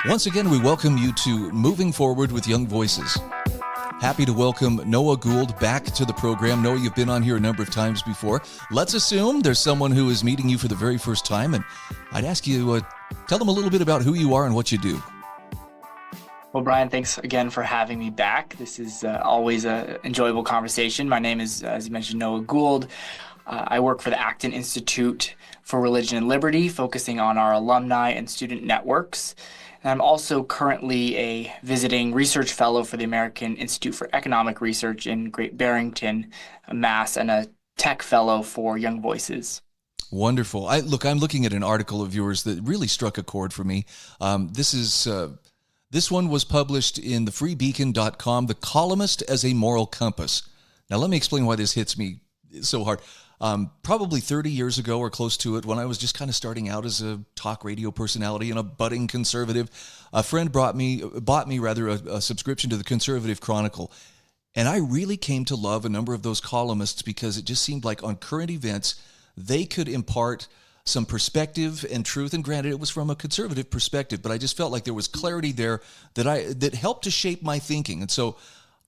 Once again, we welcome you to Moving Forward with Young Voices. Happy to welcome Noah Gould back to the program. Noah, you've been on here a number of times before. Let's assume there's someone who is meeting you for the very first time, and I'd ask you, tell them a little bit about who you are and what you do. Well, Brian, thanks again for having me back. This is always an enjoyable conversation. My name is, as you mentioned, Noah Gould. I work for the Acton Institute for Religion and Liberty, focusing on our alumni and student networks. And I'm also currently a visiting research fellow for the American Institute for Economic Research in Great Barrington, Mass., and a tech fellow for Young Voices. Wonderful. I'm looking at an article of yours that really struck a chord for me. This one was published in thefreebeacon.com, The Columnist as a Moral Compass. Now, let me explain why this hits me so hard. Probably 30 years ago or close to it, when I was just kind of starting out as a talk radio personality and a budding conservative, a friend bought me a subscription to the Conservative Chronicle. And I really came to love a number of those columnists because it just seemed like on current events, they could impart some perspective and truth. And granted, it was from a conservative perspective, but I just felt like there was clarity there that helped to shape my thinking. And so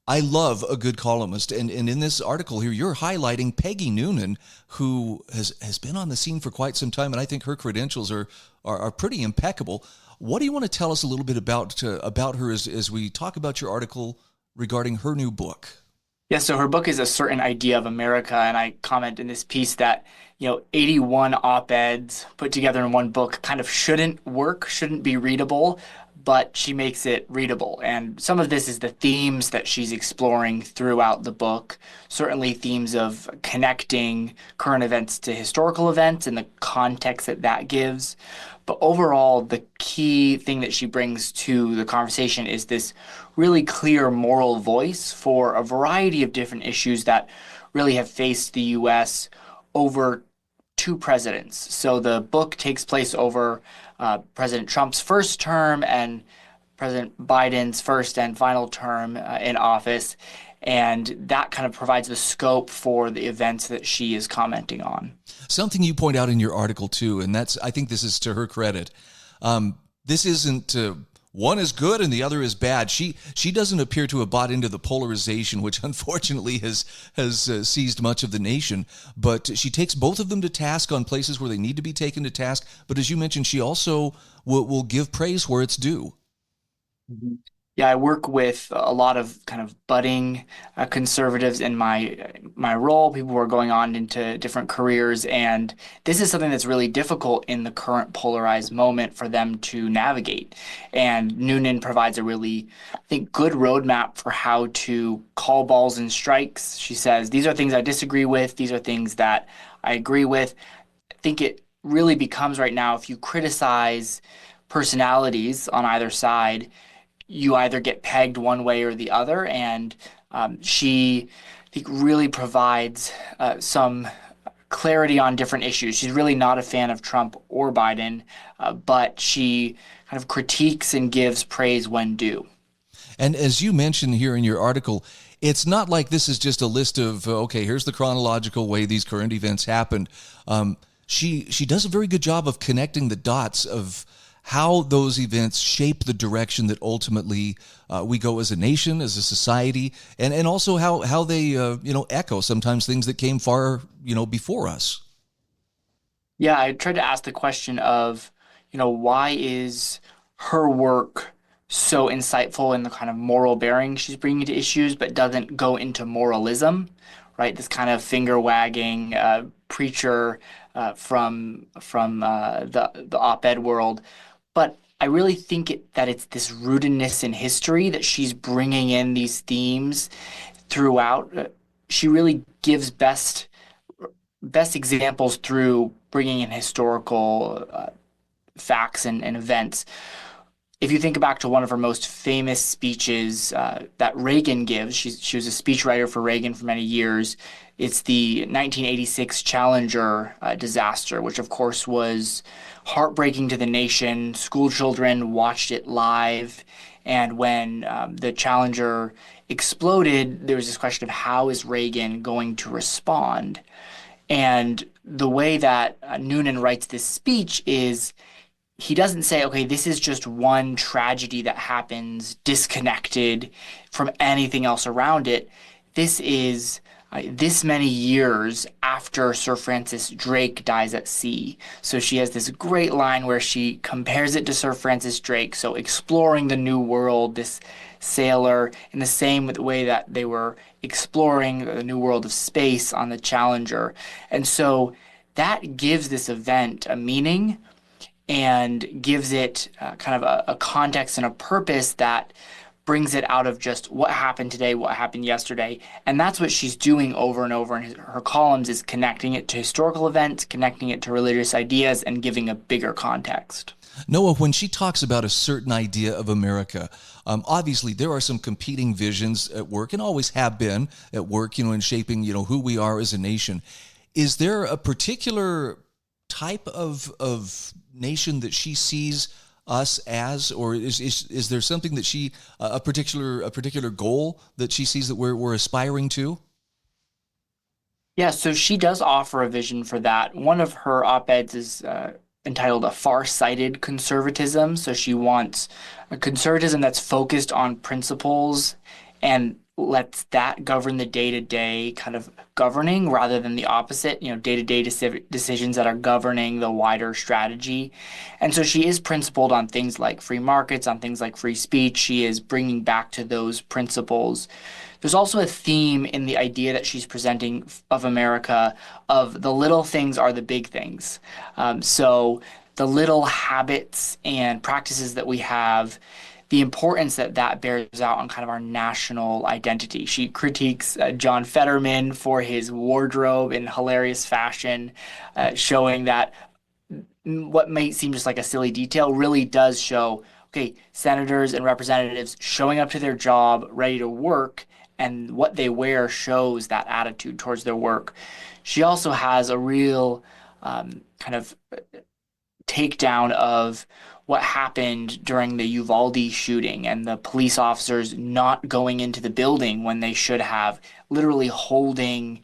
I love a good columnist, and in this article here, you're highlighting Peggy Noonan, who has been on the scene for quite some time, and I think her credentials are pretty impeccable. What do you want to tell us a little bit about her as we talk about your article regarding her new book? Yeah, so her book is A Certain Idea of America, and I comment in this piece that 81 op-eds put together in one book kind of shouldn't be readable, but she makes it readable. And some of this is the themes that she's exploring throughout the book, certainly themes of connecting current events to historical events and the context that gives. But overall, the key thing that she brings to the conversation is this really clear moral voice for a variety of different issues that really have faced the U.S. over two presidents. So the book takes place over President Trump's first term and President Biden's first and final term in office. And that kind of provides the scope for the events that she is commenting on. Something you point out in your article, too, and I think this is to her credit. This isn't one is good and the other is bad. She doesn't appear to have bought into the polarization, which unfortunately has seized much of the nation. But she takes both of them to task on places where they need to be taken to task. But as you mentioned, she also will give praise where it's due. Mm-hmm. Yeah, I work with a lot of kind of budding conservatives in my role, people who are going on into different careers, and this is something that's really difficult in the current polarized moment for them to navigate. And Noonan provides a really, I think, good roadmap for how to call balls and strikes. She says, these are things I disagree with, these are things that I agree with. I think it really becomes right now, if you criticize personalities on either side, you either get pegged one way or the other, and she, I think, really provides some clarity on different issues. She's really not a fan of Trump or Biden, but she kind of critiques and gives praise when due. And as you mentioned here in your article, it's not like this is just a list of, okay, here's the chronological way these current events happened. She does a very good job of connecting the dots of how those events shape the direction that ultimately we go as a nation, as a society, and also how they echo sometimes things that came far before us. Yeah, I tried to ask the question of why is her work so insightful in the kind of moral bearing she's bringing to issues, but doesn't go into moralism, right? This kind of finger wagging preacher from the op-ed world. But I really think that it's this rootedness in history that she's bringing in these themes throughout. She really gives best examples through bringing in historical facts and events. If you think back to one of her most famous speeches that Reagan gives, she was a speechwriter for Reagan for many years. It's the 1986 Challenger disaster, which of course was heartbreaking to the nation. School children watched it live. And when the Challenger exploded, there was this question of how is Reagan going to respond? And the way that Noonan writes this speech is he doesn't say, okay, this is just one tragedy that happens disconnected from anything else around it. This is this many years after Sir Francis Drake dies at sea. So she has this great line where she compares it to Sir Francis Drake. So exploring the New World, this sailor, in the same way that they were exploring the new world of space on the Challenger. And so that gives this event a meaning and gives it kind of a context and a purpose that brings it out of just what happened today, what happened yesterday. And that's what she's doing over and over in her columns, is connecting it to historical events, connecting it to religious ideas, and giving a bigger context. Noah, when she talks about a certain idea of America, obviously there are some competing visions at work, and always have been at work, in shaping, who we are as a nation. Is there a particular type of nation that she sees us as, or is there something that she a particular goal that she sees that we're aspiring to? Yeah, so she does offer a vision for that. One of her op-eds is entitled "A Far-Sighted Conservatism." So she wants a conservatism that's focused on principles and lets that govern the day-to-day kind of governing, rather than the opposite, day-to-day decisions that are governing the wider strategy. And so she is principled on things like free markets, on things like free speech. She is bringing back to those principles. There's also a theme in the idea that she's presenting of America of the little things are the big things. So the little habits and practices that we have, the importance that that bears out on kind of our national identity. She critiques John Fetterman for his wardrobe in hilarious fashion, showing that what may seem just like a silly detail really does show, okay, senators and representatives showing up to their job, ready to work, and what they wear shows that attitude towards their work. She also has a real kind of takedown of what happened during the Uvalde shooting and the police officers not going into the building when they should have, literally holding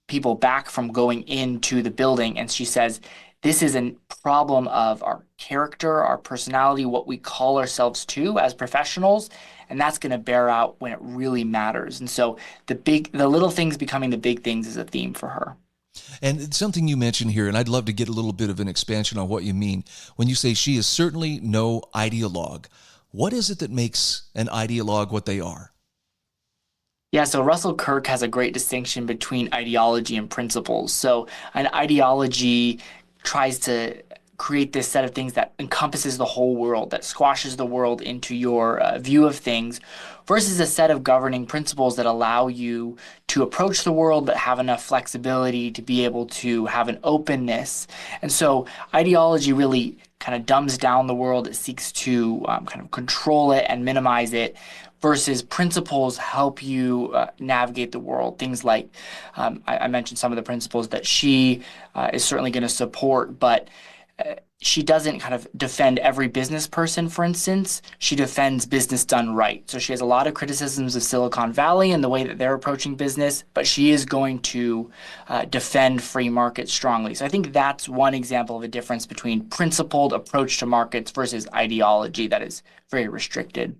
people back from going into the building. And she says, this is a problem of our character, our personality, what we call ourselves to as professionals, and that's going to bear out when it really matters. And so the little things becoming the big things is a theme for her. And it's something you mentioned here, and I'd love to get a little bit of an expansion on what you mean when you say she is certainly no ideologue. What is it that makes an ideologue what they are? Yeah, so Russell Kirk has a great distinction between ideology and principles. So an ideology tries to create this set of things that encompasses the whole world, that squashes the world into your view of things, versus a set of governing principles that allow you to approach the world but have enough flexibility to be able to have an openness. And so ideology really kind of dumbs down the world. It seeks to kind of control it and minimize it, versus principles help you navigate the world. Things like I mentioned some of the principles that she is certainly going to support, but she doesn't kind of defend every business person, for instance. She defends business done right. So she has a lot of criticisms of Silicon Valley and the way that they're approaching business, but she is going to defend free markets strongly. So I think that's one example of a difference between principled approach to markets versus ideology that is very restricted.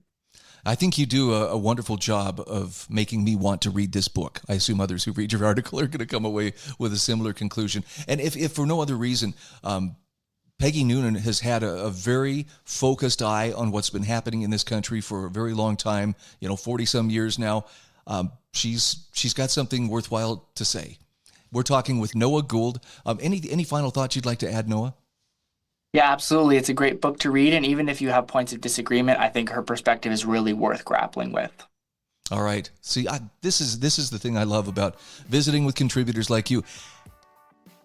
I think you do a wonderful job of making me want to read this book. I assume others who read your article are going to come away with a similar conclusion. And if for no other reason, Peggy Noonan has had a very focused eye on what's been happening in this country for a very long time, 40 some years now. She's got something worthwhile to say. We're talking with Noah Gould. Any final thoughts you'd like to add, Noah? Yeah, absolutely. It's a great book to read. And even if you have points of disagreement, I think her perspective is really worth grappling with. All right. See, this is the thing I love about visiting with contributors like you.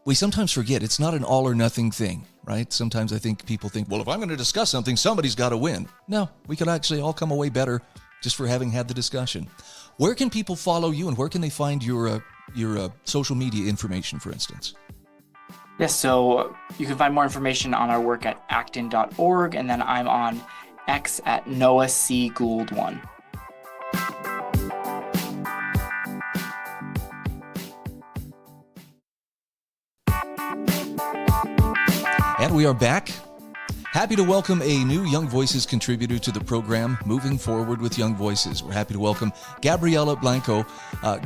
We sometimes forget it's not an all or nothing thing, right? Sometimes I think people think, well, if I'm going to discuss something, somebody's got to win. No, we could actually all come away better just for having had the discussion. Where can people follow you, and where can they find your social media information, for instance? Yes, so you can find more information on our work at acton.org, and then I'm on X at Noah C. Gould 1. And we are back Happy to welcome a new Young Voices contributor to the program, Moving Forward with Young Voices. We're happy to welcome Gabriela Blanco.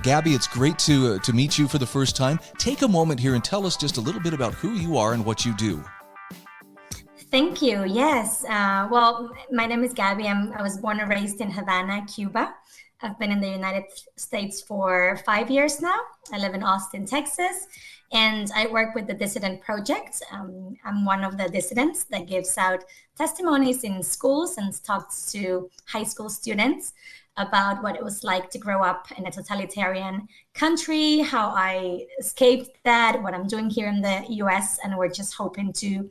Gabby, it's great to meet you for the first time. Take a moment here and tell us just a little bit about who you are and what you do. Thank you. Yes. Well, my name is Gabby. I was born and raised in Havana, Cuba. I've been in the United States for 5 years now. I live in Austin, Texas, and I work with the Dissident Project. I'm one of the dissidents that gives out testimonies in schools and talks to high school students about what it was like to grow up in a totalitarian country, how I escaped that, what I'm doing here in the US, and we're just hoping to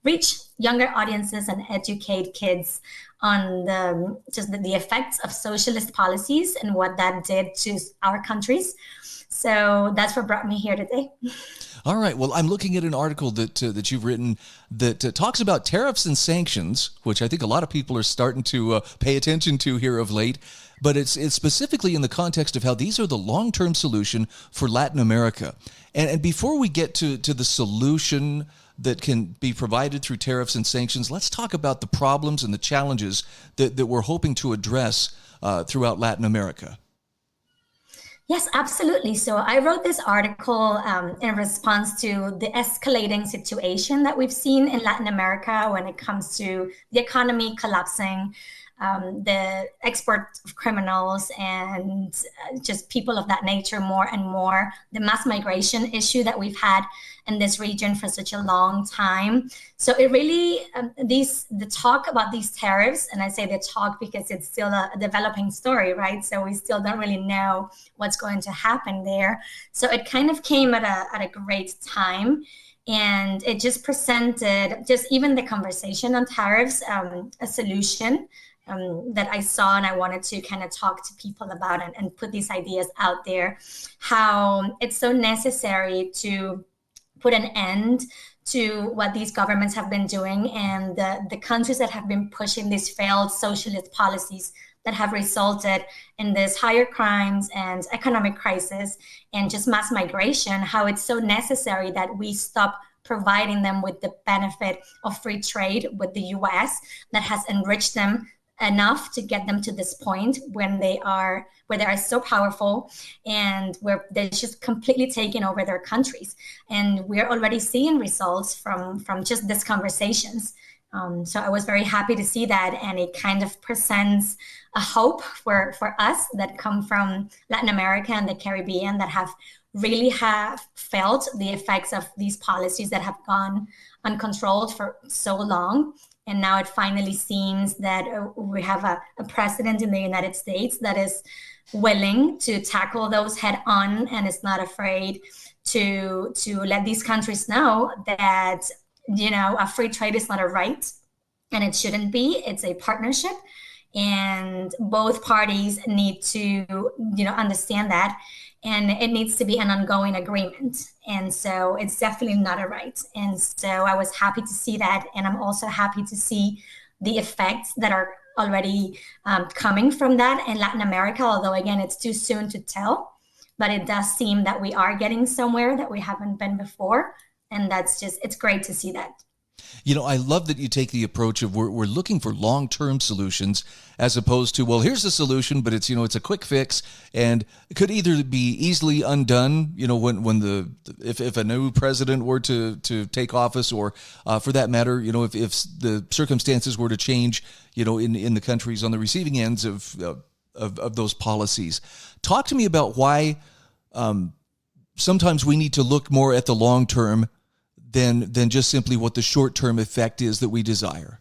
reach younger audiences and educate kids on the effects of socialist policies and what that did to our countries. So that's what brought me here today. All right. Well, I'm looking at an article that you've written that talks about tariffs and sanctions, which I think a lot of people are starting to pay attention to here of late. But it's specifically in the context of how these are the long-term solution for Latin America. And before we get to the solution that can be provided through tariffs and sanctions, let's talk about the problems and the challenges that we're hoping to address throughout Latin America. Yes, absolutely. So I wrote this article in response to the escalating situation that we've seen in Latin America when it comes to the economy collapsing, the export of criminals, and just people of that nature more and more, the mass migration issue that we've had in this region for such a long time. So it really, the talk about these tariffs, and I say the talk because it's still a developing story, right? So we still don't really know what's going to happen there. So it kind of came at a great time. And it just presented, just even the conversation on tariffs, a solution that I saw, and I wanted to kind of talk to people about and put these ideas out there, how it's so necessary to put an end to what these governments have been doing and the countries that have been pushing these failed socialist policies that have resulted in this higher crimes and economic crisis and just mass migration, how it's so necessary that we stop providing them with the benefit of free trade with the US that has enriched them enough to get them to this point where they are so powerful and where they're just completely taking over their countries. And we're already seeing results from just these conversations. So I was very happy to see that, and it kind of presents a hope for us that come from Latin America and the Caribbean that have felt the effects of these policies that have gone uncontrolled for so long. And now it finally seems that we have a president in the United States that is willing to tackle those head on and is not afraid to let these countries know that, a free trade is not a right and it shouldn't be. It's a partnership, and both parties need to, understand that. And it needs to be an ongoing agreement. And so it's definitely not a right. And so I was happy to see that. And I'm also happy to see the effects that are already coming from that in Latin America, although, again, it's too soon to tell. But it does seem that we are getting somewhere that we haven't been before. And it's great to see that. I love that you take the approach of we're looking for long-term solutions as opposed to, well, here's the solution, but it's, it's a quick fix and it could either be easily undone, when if a new president were to take office, or for that matter, if the circumstances were to change, in the countries on the receiving ends of those policies. Talk to me about why sometimes we need to look more at the long term than just simply what the short-term effect is that we desire.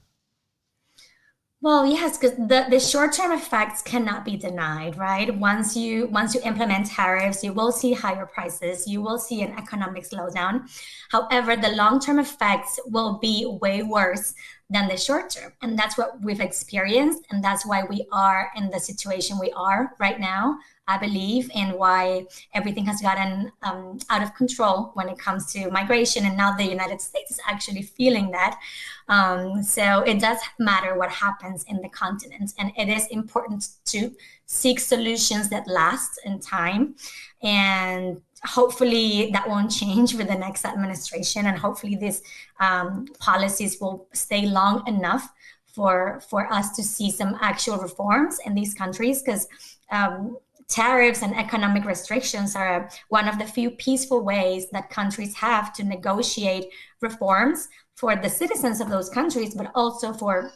Well, yes, because the short-term effects cannot be denied, right? Once you implement tariffs, you will see higher prices, you will see an economic slowdown. However, the long-term effects will be way worse than the short-term. And that's what we've experienced. And that's why we are in the situation we are right now, I believe, and why everything has gotten out of control when it comes to migration. And now the United States is actually feeling that. So it does matter what happens in the continent. And it is important to seek solutions that last in time. And hopefully that won't change with the next administration, and hopefully these policies will stay long enough for us to see some actual reforms in these countries, because tariffs and economic restrictions are one of the few peaceful ways that countries have to negotiate reforms for the citizens of those countries, but also for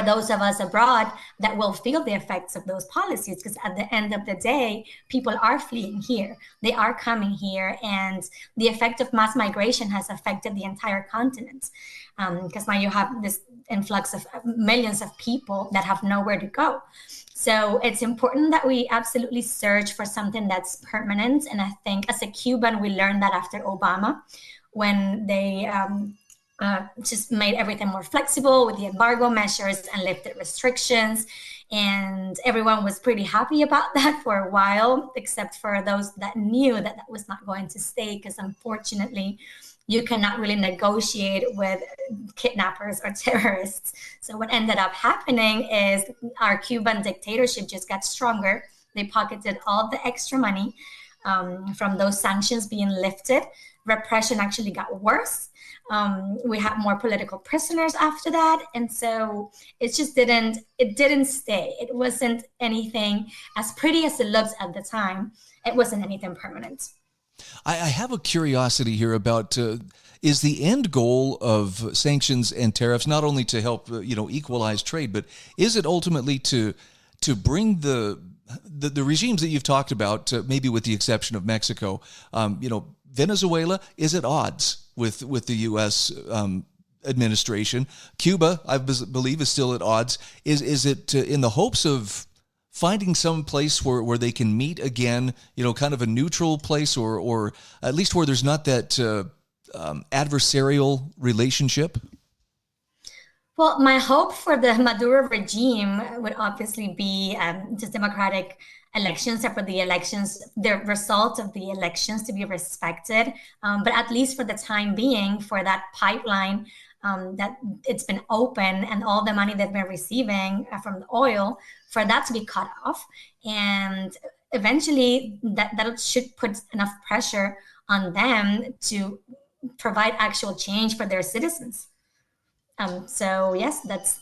those of us abroad that will feel the effects of those policies. Because at the end of the day, people are fleeing here. They are coming here, and the effect of mass migration has affected the entire continent. Because now you have this influx of millions of people that have nowhere to go. So it's important that we absolutely search for something that's permanent. And I think as a Cuban, we learned that after Obama, when they just made everything more flexible with the embargo measures and lifted restrictions. And everyone was pretty happy about that for a while, except for those that knew that that was not going to stay, because unfortunately, you cannot really negotiate with kidnappers or terrorists. So what ended up happening is our Cuban dictatorship just got stronger. They pocketed all the extra money from those sanctions being lifted. Repression actually got worse. We had more political prisoners after that. And so it just didn't stay. It wasn't anything as pretty as it looked at the time. It wasn't anything permanent. I have a curiosity here about, is the end goal of sanctions and tariffs not only to help, equalize trade, but is it ultimately to bring the regimes that you've talked about, maybe with the exception of Mexico, Venezuela is at odds with the U.S. Administration. Cuba, I believe, is still at odds. Is it in the hopes of finding some place where they can meet again, kind of a neutral place, or at least where there's not that adversarial relationship? Well, my hope for the Maduro regime would obviously be just democratic elections, and for the result of the elections to be respected. But at least for the time being, for that pipeline that it's been open, and all the money they've been receiving from the oil, for that to be cut off. And eventually that should put enough pressure on them to provide actual change for their citizens. So yes,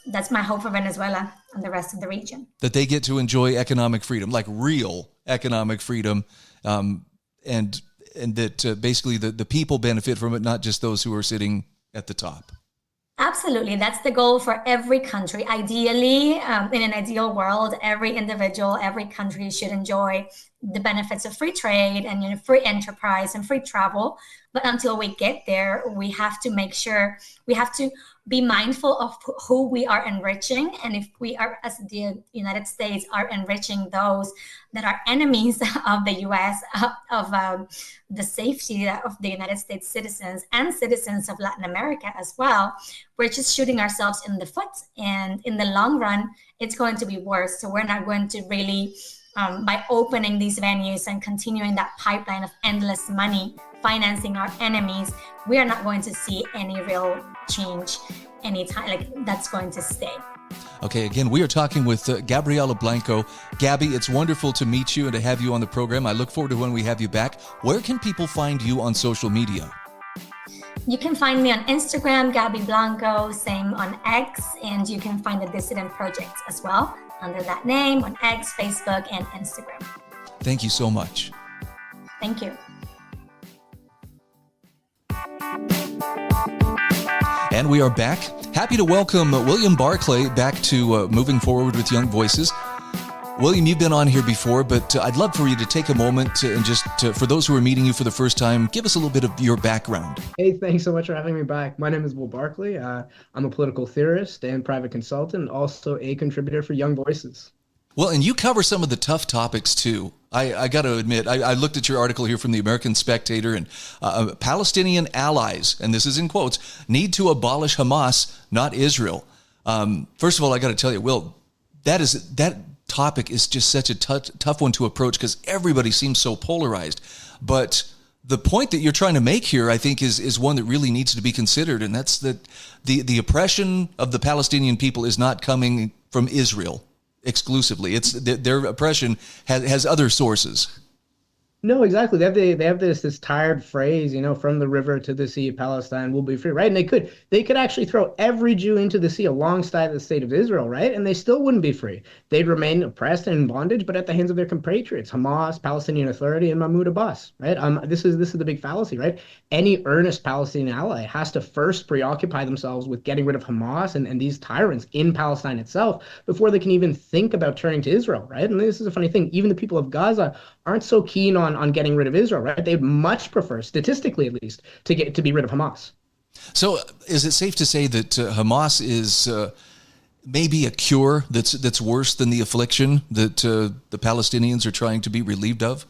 that's my hope for Venezuela and the rest of the region. That they get to enjoy economic freedom, like real economic freedom, and that basically the people benefit from it, not just those who are sitting at the top. Absolutely. That's the goal for every country. Ideally, in an ideal world, every individual, every country should enjoy the benefits of free trade and free enterprise and free travel. But until we get there, we have to make sure, we have to be mindful of who we are enriching. And if we are, as the United States, are enriching those that are enemies of the U.S., of the safety of the United States citizens and citizens of Latin America as well, we're just shooting ourselves in the foot. And in the long run, it's going to be worse. So we're not going to really, by opening these venues and continuing that pipeline of endless money financing our enemies, we are not going to see any real change anytime. Like, that's going to stay. Okay, again, we are talking with Gabriela Blanco. Gabby, it's wonderful to meet you and to have you on the program. I look forward to when we have you back. Where can people find you on social media? You can find me on Instagram, Gabby Blanco, same on X, and you can find the Dissident Project as well under that name on X, Facebook, and Instagram. Thank you so much. Thank you. And we are back. Happy to welcome William Barclay back to Moving Forward with Young Voices. William, you've been on here before, but I'd love for you to take a moment and just for those who are meeting you for the first time, give us a little bit of your background. Hey, thanks so much for having me back. My name is Will Barclay. I'm a political theorist and private consultant, and also a contributor for Young Voices. Well, and you cover some of the tough topics too. I got to admit, I looked at your article here from the American Spectator, and Palestinian allies, and this is in quotes, need to abolish Hamas, not Israel. First of all, I got to tell you, Will, that topic is just such a tough one to approach because everybody seems so polarized. But the point that you're trying to make here, I think, is one that really needs to be considered, and that's that the oppression of the Palestinian people is not coming from Israel exclusively. It's their oppression has other sources. No, exactly. They have this tired phrase, from the river to the sea, Palestine will be free, right? And they could actually throw every Jew into the sea alongside the state of Israel, right? And they still wouldn't be free. They'd remain oppressed and in bondage, but at the hands of their compatriots, Hamas, Palestinian Authority, and Mahmoud Abbas, right? This is the big fallacy, right? Any earnest Palestinian ally has to first preoccupy themselves with getting rid of Hamas and these tyrants in Palestine itself before they can even think about turning to Israel, right? And this is a funny thing. Even the people of Gaza aren't so keen on getting rid of Israel, right? They'd much prefer, statistically at least, to be rid of Hamas. So is it safe to say that Hamas is maybe a cure that's worse than the affliction that the Palestinians are trying to be relieved of?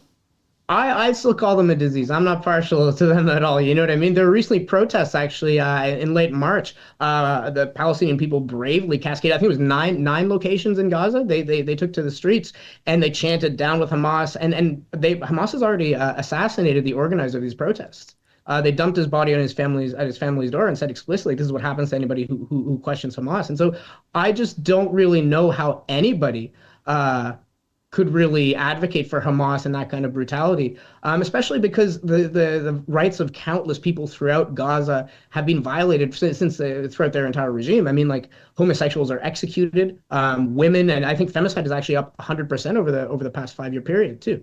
I still call them a disease. I'm not partial to them at all. You know what I mean? There were recently protests actually in late March. The Palestinian people bravely cascaded. I think it was nine locations in Gaza. They took to the streets and they chanted down with Hamas. And Hamas has already assassinated the organizer of these protests. They dumped his body on his family's door and said explicitly, "This is what happens to anybody who questions Hamas." And so I just don't really know how anybody could really advocate for Hamas and that kind of brutality, especially because the rights of countless people throughout Gaza have been violated throughout their entire regime. I mean, like homosexuals are executed, women, and I think femicide is actually up 100% over the past 5-year period too.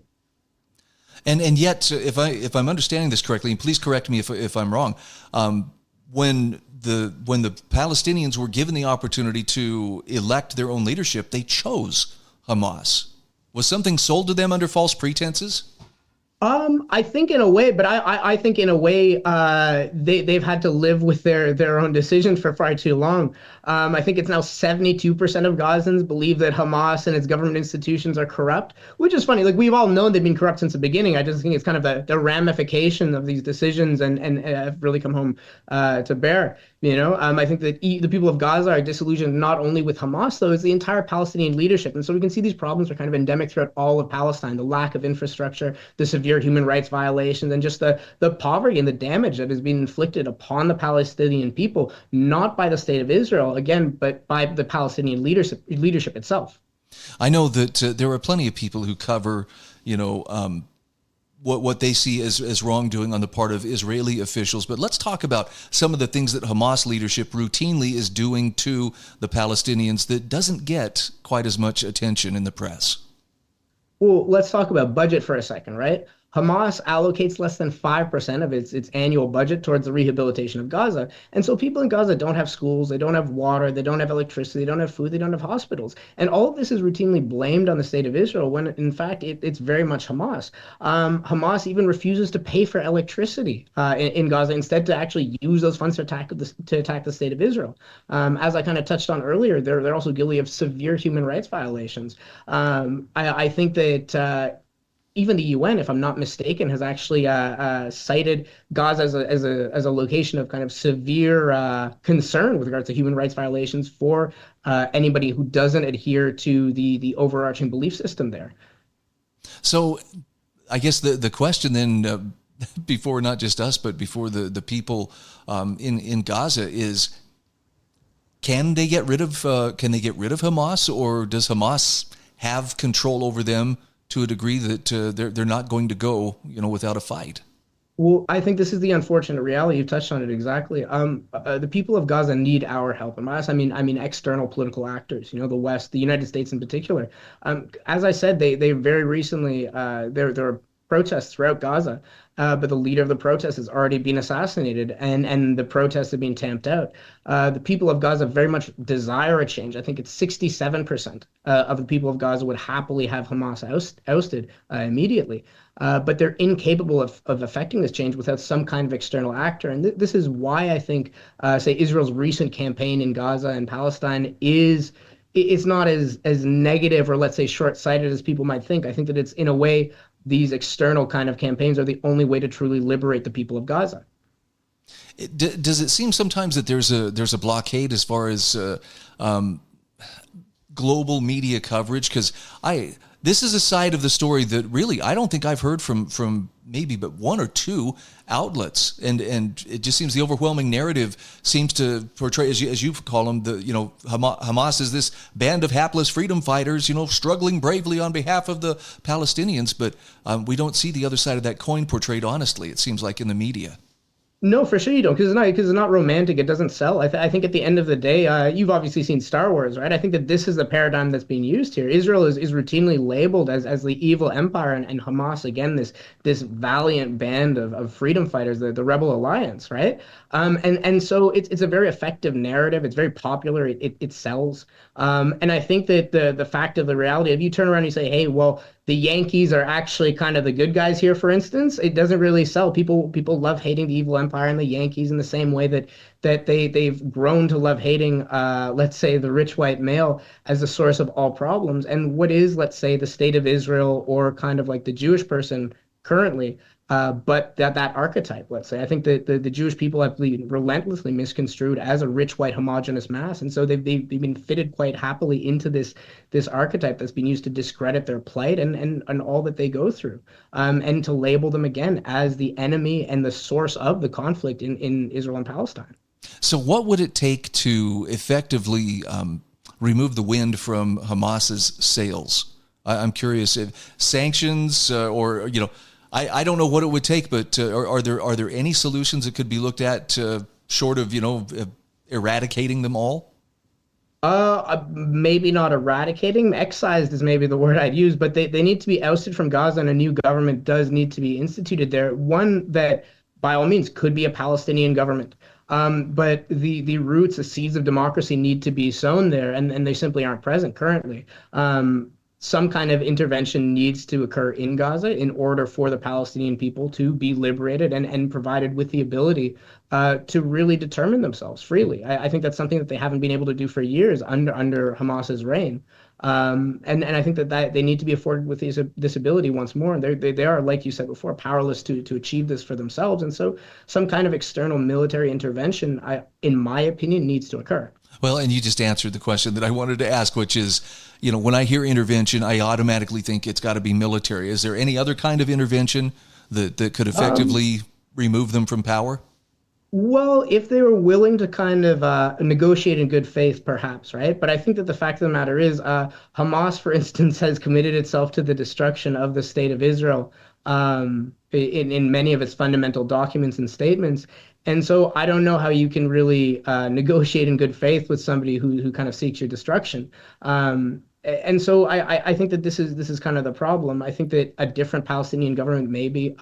And yet, if I'm understanding this correctly, and please correct me if I'm wrong, when the Palestinians were given the opportunity to elect their own leadership, they chose Hamas. Was something sold to them under false pretenses? I think in a way, but I think in a way they've had to live with their own decisions for far too long. I think it's now 72% of Gazans believe that Hamas and its government institutions are corrupt, which is funny. Like we've all known they've been corrupt since the beginning. I just think it's kind of the ramification of these decisions and have really come home to bear. I think that the people of Gaza are disillusioned not only with Hamas, though, it's the entire Palestinian leadership. And so we can see these problems are kind of endemic throughout all of Palestine, the lack of infrastructure, the severe human rights violations, and just the poverty and the damage that has been inflicted upon the Palestinian people, not by the state of Israel, again, but by the Palestinian leadership itself. I know that there are plenty of people who cover, what they see as wrongdoing on the part of Israeli officials. But let's talk about some of the things that Hamas leadership routinely is doing to the Palestinians that doesn't get quite as much attention in the press. Well, let's talk about budget for a second, right? Hamas allocates less than 5% of its annual budget towards the rehabilitation of Gaza. And so people in Gaza don't have schools, they don't have water, they don't have electricity, they don't have food, they don't have hospitals. And all of this is routinely blamed on the state of Israel when, in fact, it's very much Hamas. Hamas even refuses to pay for electricity in Gaza, instead to actually use those funds to attack the state of Israel. As I kind of touched on earlier, they're also guilty of severe human rights violations. I think that even the UN, if I'm not mistaken, has actually cited Gaza as a location of kind of severe concern with regards to human rights violations for anybody who doesn't adhere to the overarching belief system there. So I guess the question then, before not just us, but before the people in Gaza is, can they get rid of Hamas, or does Hamas have control over them to a degree that they're not going to go, without a fight? Well, I think this is the unfortunate reality. You touched on it exactly. The people of Gaza need our help. And by us, I mean external political actors. The West, the United States in particular. As I said, they very recently there are protests throughout Gaza, but the leader of the protest has already been assassinated, and the protests have been tamped out. The people of Gaza very much desire a change. I think it's 67% of the people of Gaza would happily have Hamas ousted immediately, but they're incapable of affecting this change without some kind of external actor. And this is why I think, say, Israel's recent campaign in Gaza and Palestine it's not as negative or, let's say, short-sighted as people might think. I think that it's, in a way, these external kind of campaigns are the only way to truly liberate the people of Gaza. Does it seem sometimes that there's a blockade as far as global media coverage? Because This is a side of the story that really I don't think I've heard from maybe but one or two outlets, and it just seems the overwhelming narrative seems to portray, as you call them, Hamas is this band of hapless freedom fighters, struggling bravely on behalf of the Palestinians, but we don't see the other side of that coin portrayed honestly, it seems like, in the media. No, for sure you don't, because it's not romantic. It doesn't sell. I think at the end of the day, you've obviously seen Star Wars, right? I think that this is the paradigm that's being used here. Israel is routinely labeled as the evil empire, and Hamas, again, this valiant band of freedom fighters, the Rebel Alliance, right? And so it's a very effective narrative. It's very popular. It sells. And I think that the fact of the reality, if you turn around and you say, hey, well, the Yankees are actually kind of the good guys here, for instance, it doesn't really sell. People love hating the evil empire and the Yankees in the same way that they've grown to love hating, let's say, the rich white male as the source of all problems. And what is, let's say, the state of Israel or kind of like the Jewish person currently, but that archetype, let's say, I think that the Jewish people have been relentlessly misconstrued as a rich white homogenous mass, and so they've been fitted quite happily into this archetype that's been used to discredit their plight and all that they go through, and to label them again as the enemy and the source of the conflict in Israel and Palestine. So, what would it take to effectively remove the wind from Hamas's sails? I'm curious if sanctions or I don't know what it would take, but are there any solutions that could be looked at short of eradicating them all? Maybe not eradicating. Excised is maybe the word I'd use, but they need to be ousted from Gaza, and a new government does need to be instituted there. One that, by all means, could be a Palestinian government. But the roots, the seeds of democracy need to be sown there, and they simply aren't present currently. Some kind of intervention needs to occur in Gaza in order for the Palestinian people to be liberated and provided with the ability to really determine themselves freely. I think that's something that they haven't been able to do for years under Hamas's reign. And I think that they need to be afforded with this ability once more. And they are, like you said before, powerless to achieve this for themselves. And so some kind of external military intervention, in my opinion, needs to occur. Well, and you just answered the question that I wanted to ask, which is, when I hear intervention, I automatically think it's got to be military. Is there any other kind of intervention that could effectively remove them from power? Well, if they were willing to kind of negotiate in good faith, perhaps, right? But I think that the fact of the matter is Hamas, for instance, has committed itself to the destruction of the state of Israel in many of its fundamental documents and statements. And so I don't know how you can really negotiate in good faith with somebody who kind of seeks your destruction. And so I think that this is kind of the problem. I think that a different Palestinian government maybe.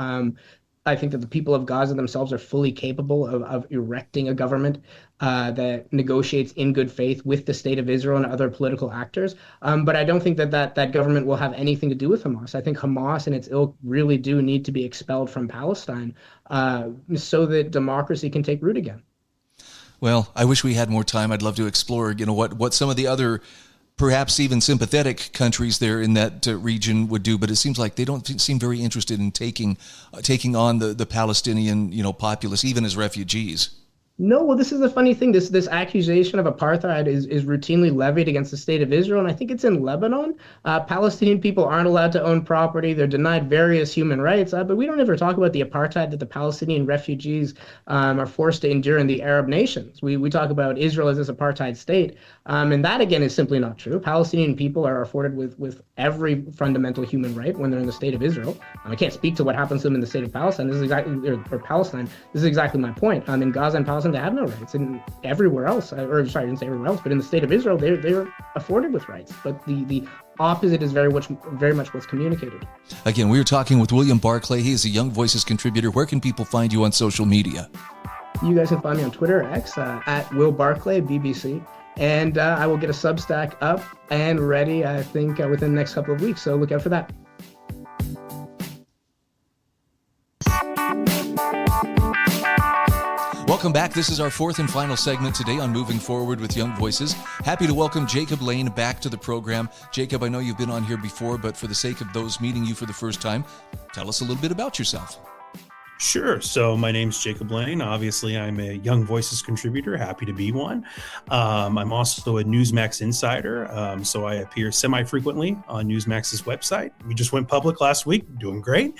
I think that the people of Gaza themselves are fully capable of erecting a government that negotiates in good faith with the state of Israel and other political actors. But I don't think that government will have anything to do with Hamas. I think Hamas and its ilk really do need to be expelled from Palestine so that democracy can take root again. Well, I wish we had more time. I'd love to explore, what some of the other perhaps even sympathetic countries there in that region would do, but it seems like they don't seem very interested in taking on the Palestinian, populace, even as refugees. No, well, this is the funny thing. This accusation of apartheid is routinely levied against the state of Israel, and I think it's in Lebanon. Palestinian people aren't allowed to own property. They're denied various human rights, but we don't ever talk about the apartheid that the Palestinian refugees are forced to endure in the Arab nations. We talk about Israel as this apartheid state, and that, again, is simply not true. Palestinian people are afforded with every fundamental human right when they're in the state of Israel. I can't speak to what happens to them in the state of Palestine. This is exactly, or Palestine. This is exactly my point. In Gaza and Palestine, they have no rights, and everywhere else, I didn't say everywhere else, but in the state of Israel, they're afforded with rights. But the opposite is very much what's communicated. Again, we were talking with William Barclay. He is a Young Voices contributor. Where can people find you on social media? You guys can find me on Twitter, X, at Will Barclay, BBC. And I will get a Substack up and ready, I think, within the next couple of weeks. So look out for that. Welcome back. This is our fourth and final segment today on Moving Forward with Young Voices. Happy to welcome Jacob Lane back to the program. Jacob, I know you've been on here before, but for the sake of those meeting you for the first time, tell us a little bit about yourself. Sure. So my name's Jacob Lane. Obviously, I'm a Young Voices contributor. Happy to be one. I'm also a Newsmax insider. So I appear semi-frequently on Newsmax's website. We just went public last week, doing great.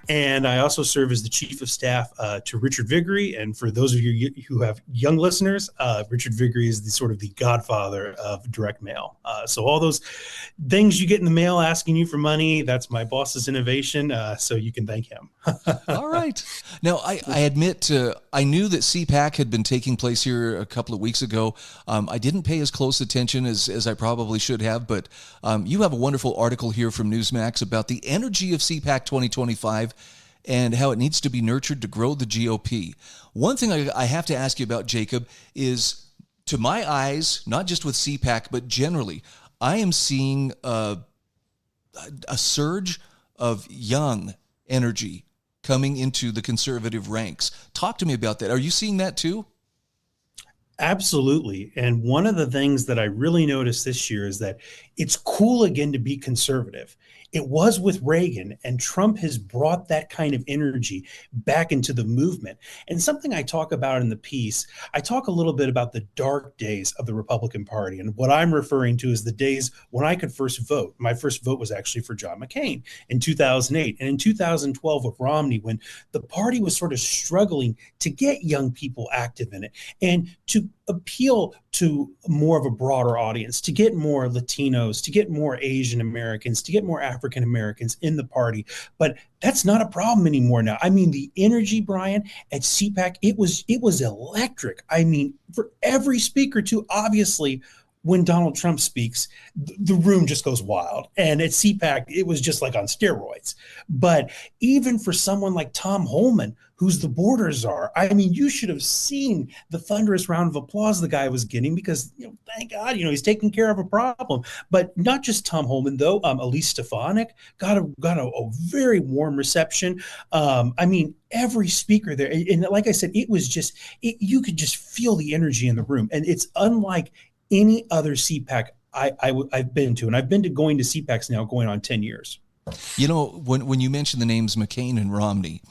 And I also serve as the chief of staff to Richard Viguerie. And for those of you who have young listeners, Richard Viguerie is the sort of the godfather of direct mail. So all those things you get in the mail asking you for money, that's my boss's innovation. So you can thank him. All right. Now, I admit I knew that CPAC had been taking place here a couple of weeks ago. I didn't pay as close attention as I probably should have, but you have a wonderful article here from Newsmax about the energy of CPAC 2025 and how it needs to be nurtured to grow the GOP. One thing I have to ask you about, Jacob, is to my eyes, not just with CPAC, but generally, I am seeing a surge of young energy coming into the conservative ranks. Talk to me about that. Are you seeing that too? Absolutely. And one of the things that I really noticed this year is that it's cool again to be conservative. It was with Reagan, and Trump has brought that kind of energy back into the movement. And something I talk about in the piece, I talk a little bit about the dark days of the Republican Party. And what I'm referring to is the days when I could first vote. My first vote was actually for John McCain in 2008. And in 2012 with Romney, when the party was sort of struggling to get young people active in it and to appeal to more of a broader audience, to get more Latinos, to get more Asian Americans, to get more African Americans in the party. But that's not a problem anymore now. I mean, the energy, Brian, at CPAC, it was electric. I mean, for every speaker too, obviously, when Donald Trump speaks, the room just goes wild. And at CPAC, it was just like on steroids. But even for someone like Tom Homan, who's the border czar, I mean, you should have seen the thunderous round of applause the guy was getting because, thank God, he's taking care of a problem. But not just Tom Homan, though. Elise Stefanik got a very warm reception. I mean, every speaker there, and like I said, it was just, you could just feel the energy in the room. And it's unlike any other CPAC I've been to, and I've been to going to CPACs now going on 10 years. When you mention the names McCain and Romney,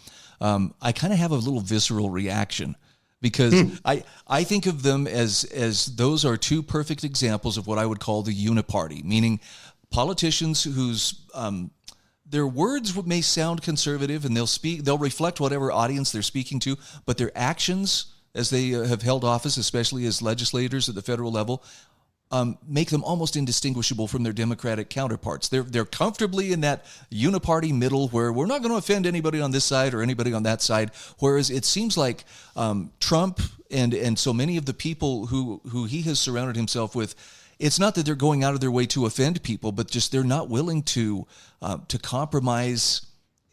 I kind of have a little visceral reaction because I think of them as those are two perfect examples of what I would call the uniparty, meaning politicians whose their words may sound conservative and they'll reflect whatever audience they're speaking to, but their actions as they have held office, especially as legislators at the federal level, make them almost indistinguishable from their Democratic counterparts. They're comfortably in that uniparty middle where we're not going to offend anybody on this side or anybody on that side. Whereas it seems like Trump and so many of the people who he has surrounded himself with, it's not that they're going out of their way to offend people, but just they're not willing to compromise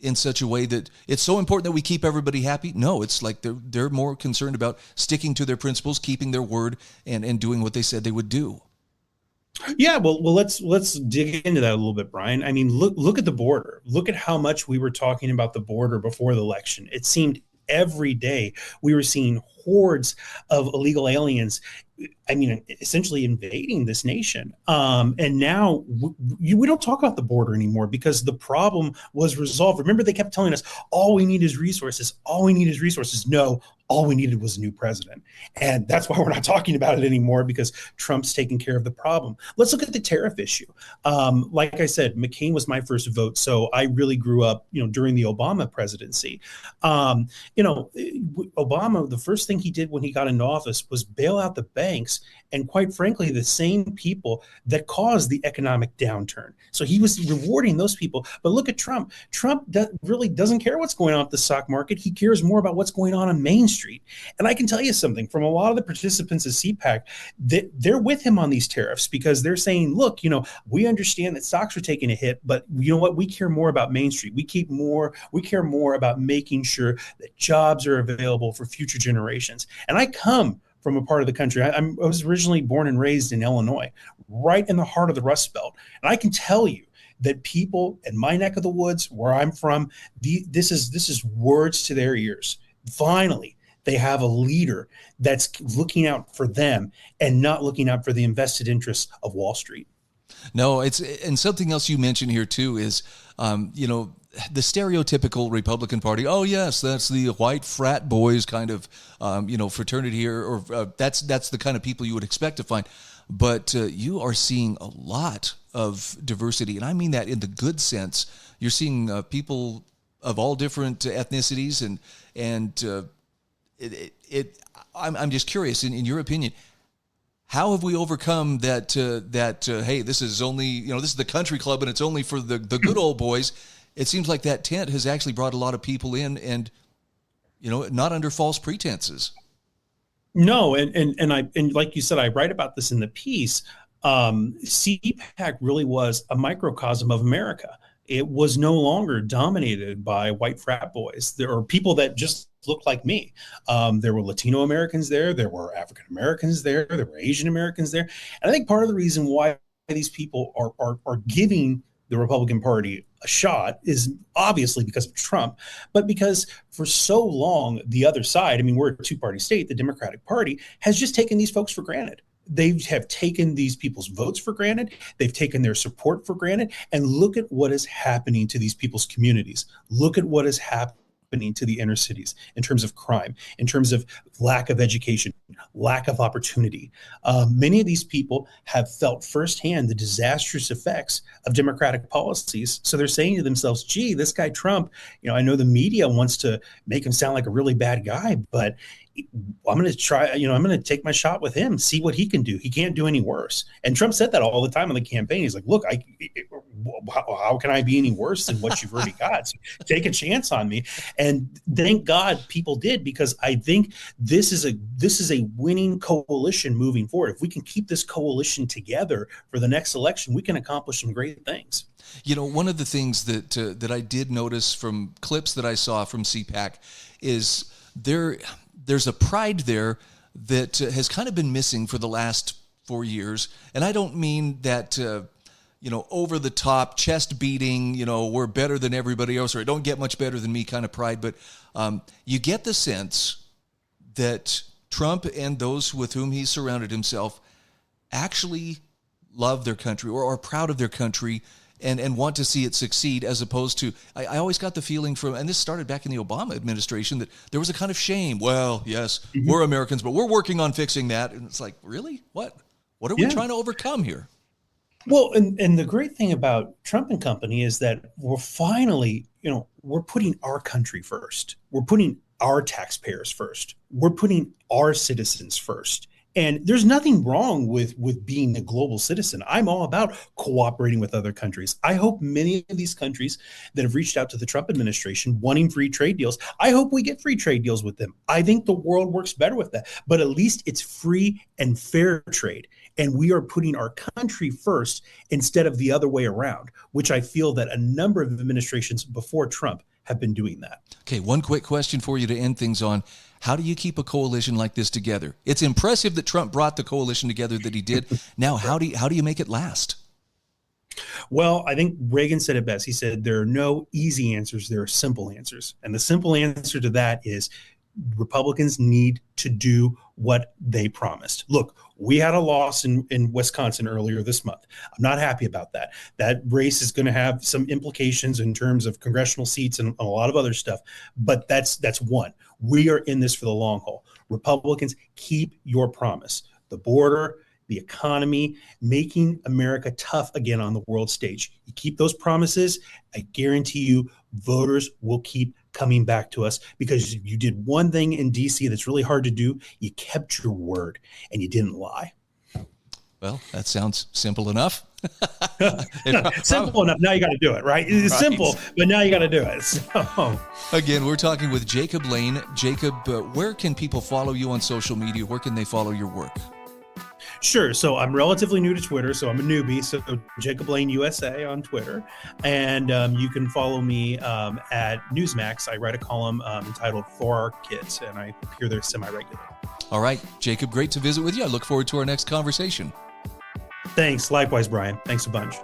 in such a way that it's so important that we keep everybody happy. No, it's like they're more concerned about sticking to their principles, keeping their word, and doing what they said they would do. Yeah, well, let's dig into that a little bit, Brian. I mean, look at the border. Look at how much we were talking about the border before the election. It seemed every day we were seeing hordes of illegal aliens, I mean, essentially invading this nation. And now we don't talk about the border anymore because the problem was resolved. Remember, they kept telling us, all we need is resources. All we need is resources. No, all we needed was a new president. And that's why we're not talking about it anymore, because Trump's taking care of the problem. Let's look at the tariff issue. Like I said, McCain was my first vote. So I really grew up, during the Obama presidency. Obama, the first thing he did when he got into office was bail out the banks, and quite frankly, the same people that caused the economic downturn. So he was rewarding those people. But look at Trump. Trump really doesn't care what's going on at the stock market. He cares more about what's going on Main Street. And I can tell you something from a lot of the participants at CPAC, that they're with him on these tariffs because they're saying, look, we understand that stocks are taking a hit, but you know what? We care more about Main Street. We care more about making sure that jobs are available for future generations. And I come from a part of the country. I was originally born and raised in Illinois, right in the heart of the Rust Belt. And I can tell you that people in my neck of the woods, where I'm from, this is words to their ears. Finally, they have a leader that's looking out for them and not looking out for the invested interests of Wall Street. No, and something else you mentioned here too is, the stereotypical Republican Party. Oh yes, that's the white frat boys kind of fraternity here, or that's the kind of people you would expect to find. But you are seeing a lot of diversity, and I mean that in the good sense. You're seeing people of all different ethnicities, and I'm just curious, in your opinion, how have we overcome that? Hey, this is only this is the country club, and it's only for the good old boys. It seems like that tent has actually brought a lot of people in, and not under false pretenses. No, and like you said, I write about this in the piece. CPAC really was a microcosm of America. It was no longer dominated by white frat boys. There are people that just looked like me. There were Latino Americans there. There were African Americans there. There were Asian Americans there. And I think part of the reason why these people are giving the Republican Party a shot is obviously because of Trump, but because for so long, the other side, I mean, we're a two-party state, the Democratic Party has just taken these folks for granted. They have taken these people's votes for granted. They've taken their support for granted. And look at what is happening to these people's communities. Look at what is happening to the inner cities in terms of crime, in terms of lack of education, lack of opportunity. Many of these people have felt firsthand the disastrous effects of Democratic policies. So they're saying to themselves, gee, this guy Trump, I know the media wants to make him sound like a really bad guy, but I'm going to try, I'm going to take my shot with him, see what he can do. He can't do any worse. And Trump said that all the time on the campaign. He's like, look, how can I be any worse than what you've already got? So take a chance on me. And thank God people did, because I think this is a winning coalition moving forward. If we can keep this coalition together for the next election, we can accomplish some great things. One of the things that I did notice from clips that I saw from CPAC is there's a pride there that has kind of been missing for the last 4 years. And I don't mean that, over the top, chest beating, we're better than everybody else, or I don't get much better than me kind of pride. But you get the sense that Trump and those with whom he surrounded himself actually love their country or are proud of their country and want to see it succeed, as opposed to, I always got the feeling from, and this started back in the Obama administration, that there was a kind of shame. Well, yes, we're Americans, but we're working on fixing that. And it's like, really? What are we trying to overcome here? Well, and the great thing about Trump and company is that we're finally, we're putting our country first. We're putting our taxpayers first. We're putting our citizens first. And there's nothing wrong with being a global citizen. I'm all about cooperating with other countries. I hope many of these countries that have reached out to the Trump administration wanting free trade deals, I hope we get free trade deals with them. I think the world works better with that. But at least it's free and fair trade. And we are putting our country first instead of the other way around, which I feel that a number of administrations before Trump have been doing that. Okay, one quick question for you to end things on. How do you keep a coalition like this together? It's impressive that Trump brought the coalition together that he did. Now, how do you make it last? Well, I think Reagan said it best. He said, there are no easy answers, there are simple answers. And the simple answer to that is Republicans need to do what they promised. Look, we had a loss in Wisconsin earlier this month. I'm not happy about that. That race is going to have some implications in terms of congressional seats and a lot of other stuff. But that's one. We are in this for the long haul. Republicans, keep your promise. The border, the economy, making America tough again on the world stage. You keep those promises, I guarantee you voters will keep coming back to us, because you did one thing in DC that's really hard to do. You kept your word and you didn't lie. Well, that sounds simple enough. Simple enough. Now you got to do it, right? It's simple, but now you got to do it. So. Again, we're talking with Jacob Lane. Jacob, where can people follow you on social media? Where can they follow your work? Sure. So I'm relatively new to Twitter, so I'm a newbie. So Jacob Lane USA on Twitter. And you can follow me at Newsmax. I write a column entitled For Our Kids, and I appear there semi-regularly. All right, Jacob, great to visit with you. I look forward to our next conversation. Thanks. Likewise, Brian. Thanks a bunch.